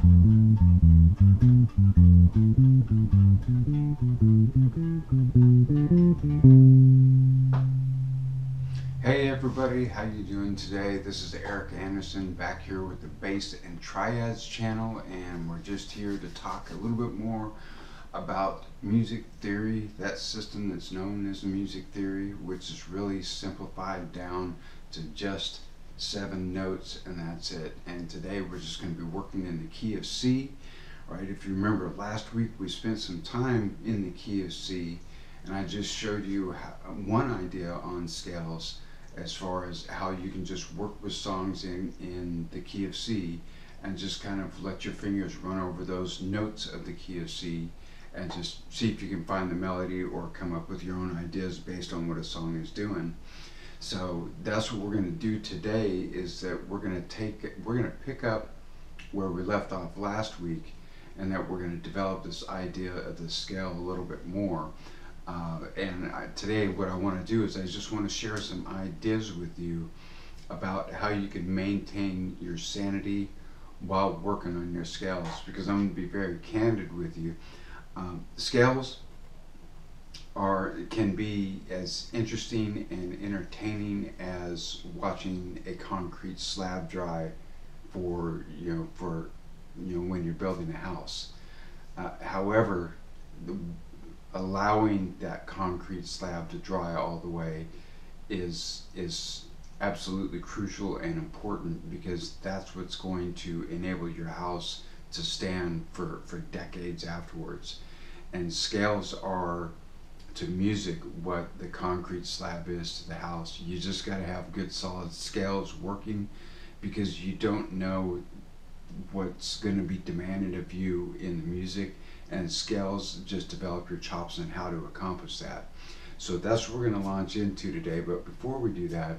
Hey everybody, how you doing today? This is Eric Anderson back here with the Bass and Triads channel, and we're just here to talk a little bit more about music theory, that system that's known as music theory, which is really simplified down to just 7 notes and that's it. And today we're just going to be working in the key of C. Right, if you remember last week we spent some time in the key of C, and I just showed you one idea on scales as far as how you can just work with songs in the key of C and just kind of let your fingers run over those notes of the key of C and just see if you can find the melody or come up with your own ideas based on what a song is doing. So that's what we're going to do today, is that we're going to pick up where we left off last week, and that we're going to develop this idea of the scale a little bit more. Today what I want to do is I just want to share some ideas with you about how you can maintain your sanity while working on your scales, because I'm going to be very candid with you. Scales can be as interesting and entertaining as watching a concrete slab dry for when you're building a house. However, allowing that concrete slab to dry all the way is absolutely crucial and important, because that's what's going to enable your house to stand for decades afterwards. And scales are to music what the concrete slab is to the house. You just got to have good solid scales working, because you don't know what's going to be demanded of you in the music, and scales just develop your chops on how to accomplish that. So that's what we're going to launch into today. But before we do that,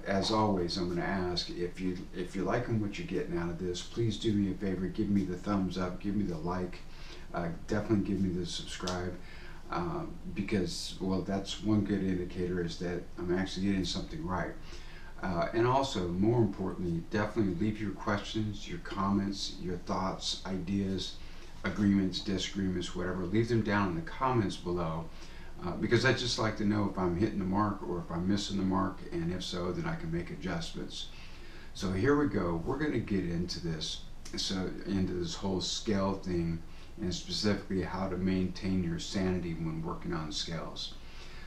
as always, I'm going to ask, if you're liking what you're getting out of this, please do me a favor, give me the thumbs up, give me the like, definitely give me the subscribe, because, well, that's one good indicator, is that I'm actually getting something right. And also, more importantly, definitely leave your questions, your comments, your thoughts, ideas, agreements, disagreements, whatever. Leave them down in the comments below, because I just like to know if I'm hitting the mark or if I'm missing the mark, and if so, then I can make adjustments. So here we go. We're going to get into this, into this whole scale thing, and specifically how to maintain your sanity when working on scales.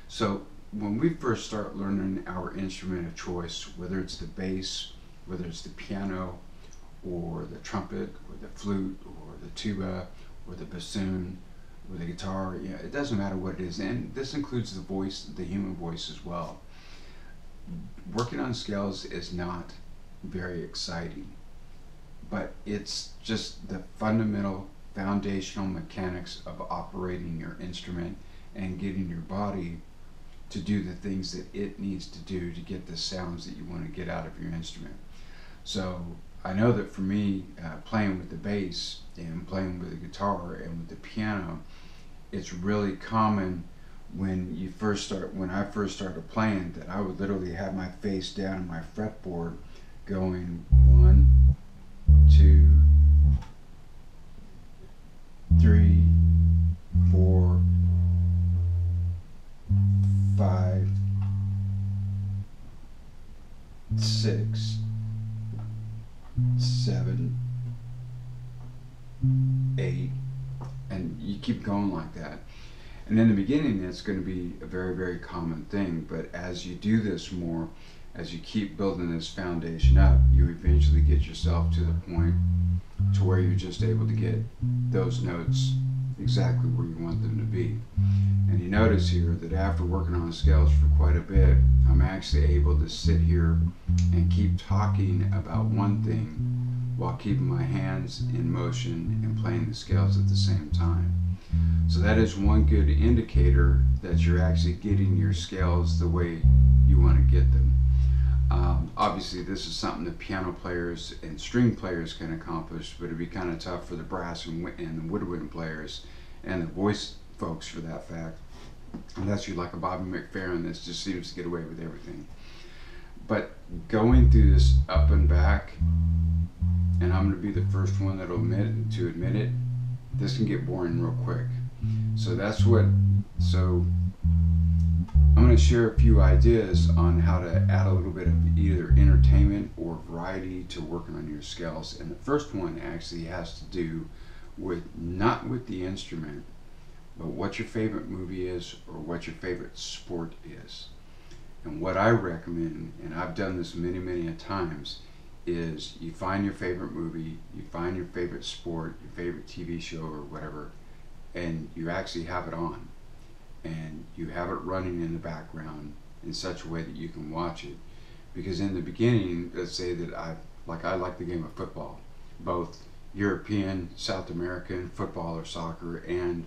So when we first start learning our instrument of choice, whether it's the bass, whether it's the piano, or the trumpet, or the flute, or the tuba, or the bassoon, or the guitar, it doesn't matter what it is, and this includes the voice, the human voice as well. Working on scales is not very exciting, but it's just the fundamental foundational mechanics of operating your instrument and getting your body to do the things that it needs to do to get the sounds that you want to get out of your instrument. So I know that for me, playing with the bass and playing with the guitar and with the piano, it's really common when I first started playing, that I would literally have my face down on my fretboard going 1, 2, 3, 4, 5, 6, 7, 8, and you keep going like that. And in the beginning, it's going to be a very, very common thing, but as you do this more, as you keep building this foundation up, you eventually get yourself to the point to where you're just able to get those notes exactly where you want them to be. And you notice here that after working on scales for quite a bit, I'm actually able to sit here and keep talking about one thing while keeping my hands in motion and playing the scales at the same time. So that is one good indicator that you're actually getting your scales the way you want to get them. Obviously this is something that piano players and string players can accomplish, but it'd be kind of tough for the brass and the woodwind players and the voice folks, for that fact, unless you're like a Bobby McFerrin that just seems to get away with everything. But going through this up and back and I'm going to be the first one that'll admit it, this can get boring real quick. So I'm going to share a few ideas on how to add a little bit of either entertainment or variety to working on your scales. And the first one actually has to do with not with the instrument, but what your favorite movie is or what your favorite sport is. And what I recommend, and I've done this many, many times, is you find your favorite movie, you find your favorite sport, your favorite TV show or whatever, and you actually have it on. And you have it running in the background in such a way that you can watch it. Because in the beginning, let's say that I like the game of football, both European, South American football or soccer, and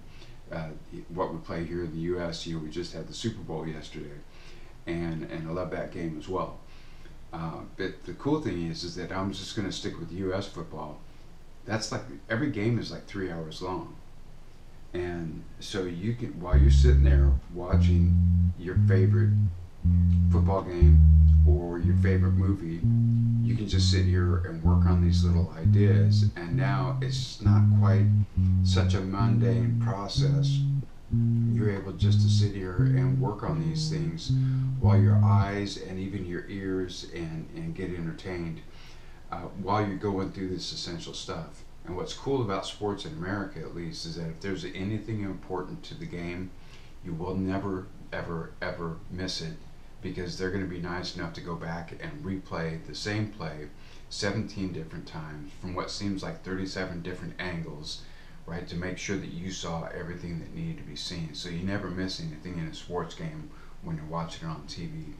what we play here in the U.S. We just had the Super Bowl yesterday, and I love that game as well. But the cool thing is that I'm just going to stick with U.S. football. That's like every game is like 3 hours long. And so you can, while you're sitting there watching your favorite football game or your favorite movie, you can just sit here and work on these little ideas. And now it's not quite such a mundane process. You're able just to sit here and work on these things while your eyes and even your ears and get entertained while you're going through this essential stuff. And what's cool about sports in America, at least, is that if there's anything important to the game, you will never, ever, ever miss it, because they're going to be nice enough to go back and replay the same play 17 different times from what seems like 37 different angles, right, to make sure that you saw everything that needed to be seen. So you never miss anything in a sports game when you're watching it on TV.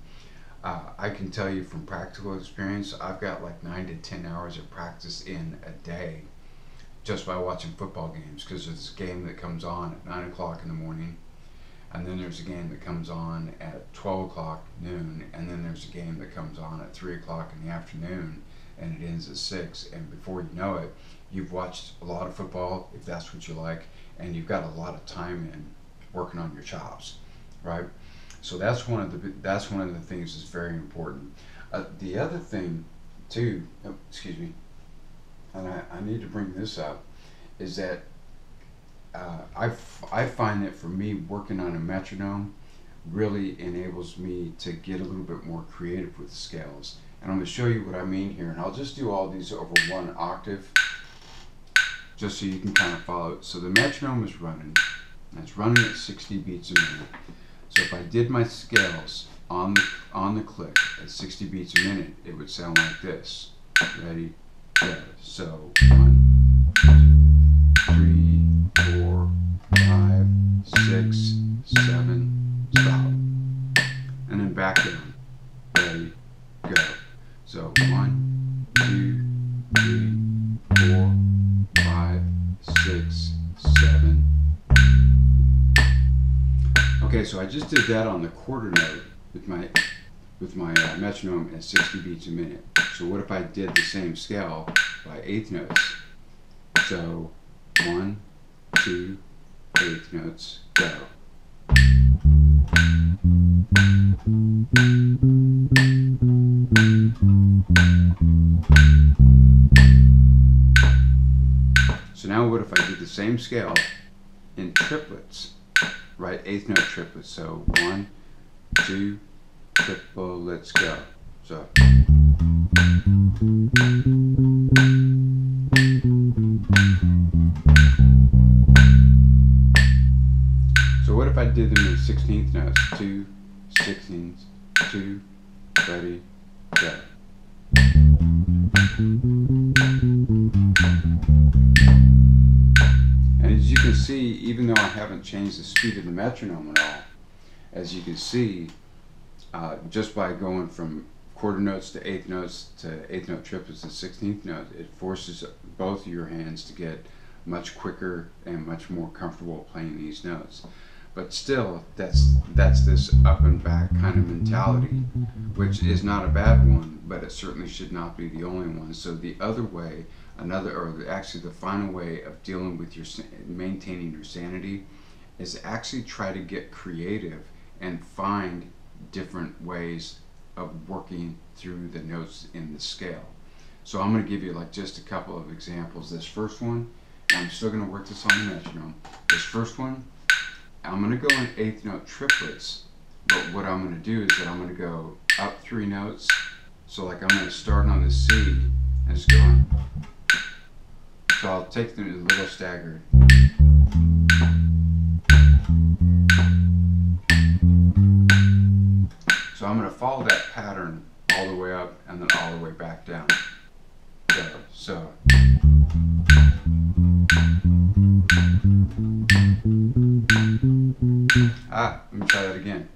I can tell you from practical experience, I've got like 9 to 10 hours of practice in a day just by watching football games, because there's a game that comes on at 9 o'clock in the morning, and then there's a game that comes on at 12 o'clock noon, and then there's a game that comes on at 3 o'clock in the afternoon, and it ends at 6, and before you know it, you've watched a lot of football, if that's what you like, and you've got a lot of time in working on your chops, right? So that's one of the things that's very important. The other thing too, excuse me, and I need to bring this up, is that I find that for me, working on a metronome really enables me to get a little bit more creative with scales. And I'm going to show you what I mean here, and I'll just do all these over one octave just so you can kind of follow it. So the metronome is running, and it's running at 60 beats a minute. So if I did my scales on the click at 60 beats a minute, it would sound like this. Ready? Go. So 1, 2, 3, 4, 5, 6, 7, stop. And then back down. Ready? Go. So 1, 2, 3, 4, 5, 6, 7. Okay, so I just did that on the quarter note with my metronome at 60 beats a minute. So what if I did the same scale by eighth notes? So 1, 2, eighth notes, go. So now what if I did the same scale in triplets, right? Eighth note triplets. So 1, 2, triple, let's go. So what if I did them in 16th notes? 2, 16th, 2, ready, go. And as you can see, even though I haven't changed the speed of the metronome at all, as you can see, just by going from quarter notes to eighth note triplets to 16th note, it forces both of your hands to get much quicker and much more comfortable playing these notes. But still, that's this up and back kind of mentality, which is not a bad one, but it certainly should not be the only one. So the other way, actually the final way of dealing with maintaining your sanity, is actually try to get creative and find different ways of working through the notes in the scale. So I'm going to give you like just a couple of examples. This first one, I'm still going to work this on the metronome. This first one, I'm going to go in eighth note triplets, but what I'm going to do is that I'm going to go up 3 notes. So like I'm going to start on the C and just go on. So I'll take them a little staggered. So I'm going to follow that pattern all the way up and then all the way back down. So. Let me try that again.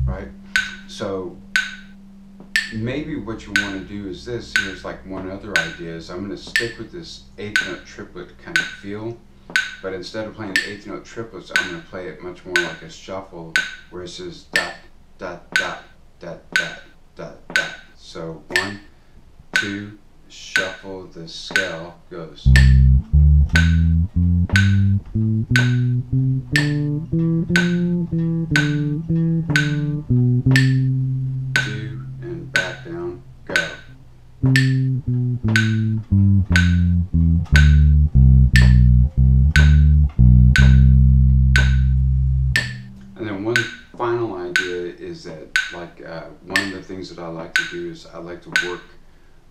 Right? So maybe what you want to do is this. Here's like one other idea is I'm going to stick with this eighth note triplet kind of feel, but instead of playing the eighth note triplets, I'm going to play it much more like a shuffle where it says dot, dot, dot, dot, dot, dot, dot. So 1, 2, shuffle, the scale goes. 2 and back down, go. And then one final idea is that like one of the things that I like to do is I like to work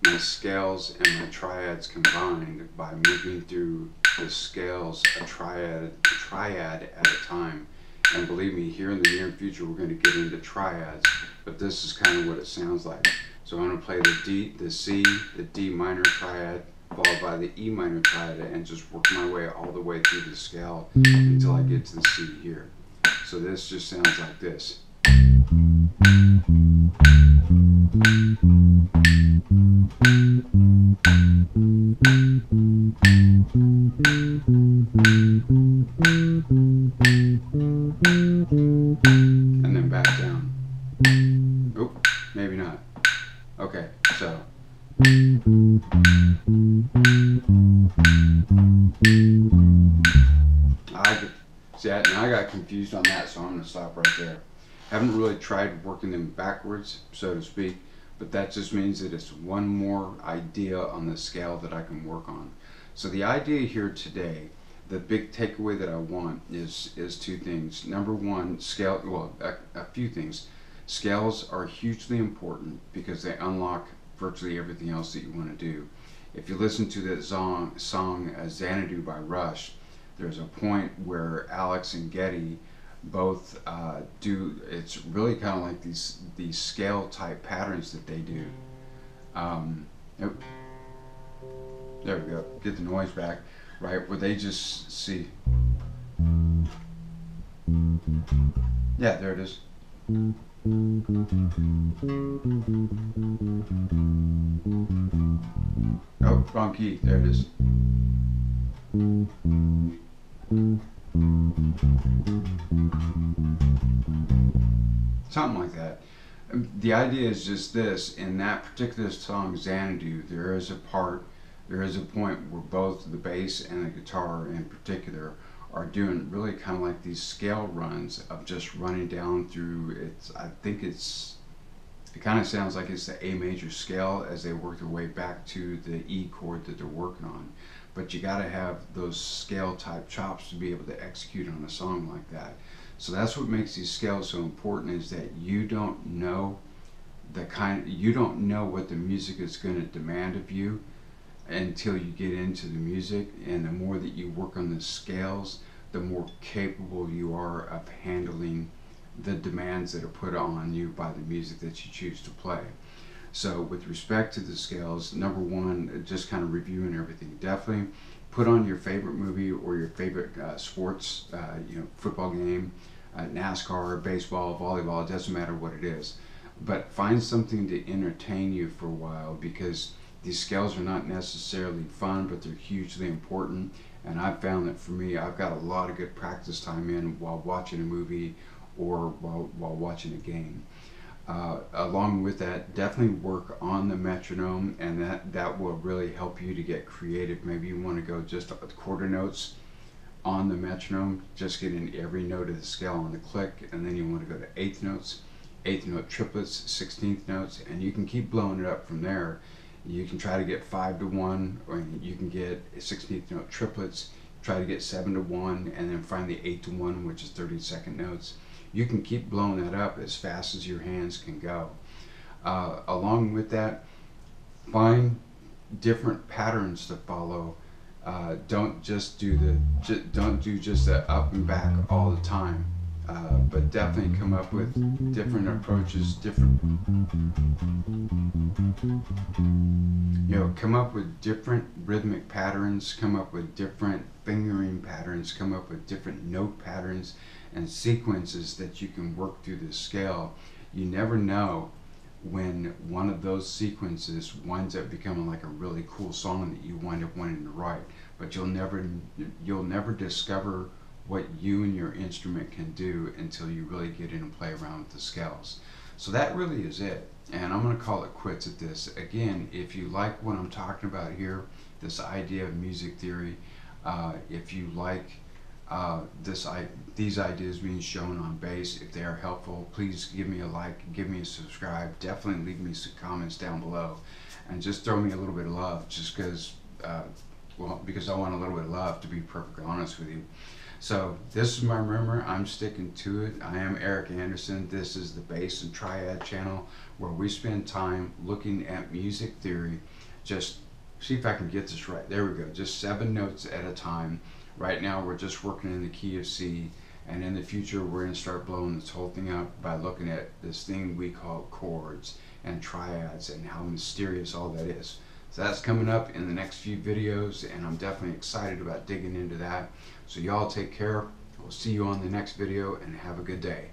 my scales and my triads combined by moving through the scales a triad at a time. And believe me, here in the near future we're going to get into triads, but this is kind of what it sounds like. So I'm going to play the D, the C, the D minor triad, followed by the E minor triad, and just work my way all the way through the scale until I get to the C here. So this just sounds like this. And then back down. Oh, maybe not. Okay, so. Now I got confused on that, so I'm going to stop right there. Haven't really tried working them backwards, so to speak, but that just means that it's one more idea on the scale that I can work on. So the idea here today, the big takeaway that I want is 2 things. Number one, scale, well, a few things. Scales are hugely important because they unlock virtually everything else that you want to do. If you listen to that song Sanity by Rush, there's a point where Alex and Getty both do, it's really kind of like these scale type patterns that they do. There we go, get the noise back, right, where they just see, yeah, there it is. Oh, wrong key, there it is. Something like that. The idea is just this: in that particular song, Xanadu, there is a point where both the bass and the guitar in particular are doing really kind of like these scale runs of just running down through it. I think it kind of sounds like it's the A major scale as they work their way back to the E chord that they're working on. But you got to have those scale type chops to be able to execute on a song like that. So that's what makes these scales so important, is that you don't know what the music is going to demand of you until you get into the music. And the more that you work on the scales, the more capable you are of handling the demands that are put on you by the music that you choose to play. So with respect to the scales, number one, just kind of reviewing everything, definitely put on your favorite movie or your favorite sports, football game, NASCAR, baseball, volleyball, it doesn't matter what it is. But find something to entertain you for a while, because these scales are not necessarily fun, but they're hugely important. And I've found that for me, I've got a lot of good practice time in while watching a movie or while watching a game. Along with that, definitely work on the metronome, and that will really help you to get creative. Maybe you want to go just quarter notes on the metronome, just getting every note of the scale on the click, and then you want to go to eighth notes, eighth note triplets, 16th notes, and you can keep blowing it up from there. You can try to get 5 to 1, or you can get 16th note triplets, try to get 7 to 1, and then find the 8 to 1, which is 32nd notes. You can keep blowing that up as fast as your hands can go. Along with that, find different patterns to follow. Don't just do the up and back all the time, but definitely come up with different approaches, come up with different rhythmic patterns, come up with different fingering patterns, come up with different note patterns and sequences that you can work through the scale. You never know when one of those sequences winds up becoming like a really cool song that you wind up wanting to write, but you'll never discover what you and your instrument can do until you really get in and play around with the scales. So that really is it, and I'm going to call it quits at this. Again, if you like what I'm talking about here, this idea of music theory, if you like these ideas being shown on bass, if they are helpful, please give me a like, give me a subscribe, definitely leave me some comments down below, and just throw me a little bit of love, just because because I want a little bit of love, to be perfectly honest with you. So this is my rumor. I'm sticking to it. I am Eric Anderson. This is the Bass and Triad channel, where we spend time looking at music theory. Just see if I can get this right. There we go. Just 7 notes at a time. Right now we're just working in the key of C, and in the future we're going to start blowing this whole thing up by looking at this thing we call chords and triads and how mysterious all that is. So that's coming up in the next few videos, and I'm definitely excited about digging into that. So y'all take care. We'll see you on the next video, and have a good day.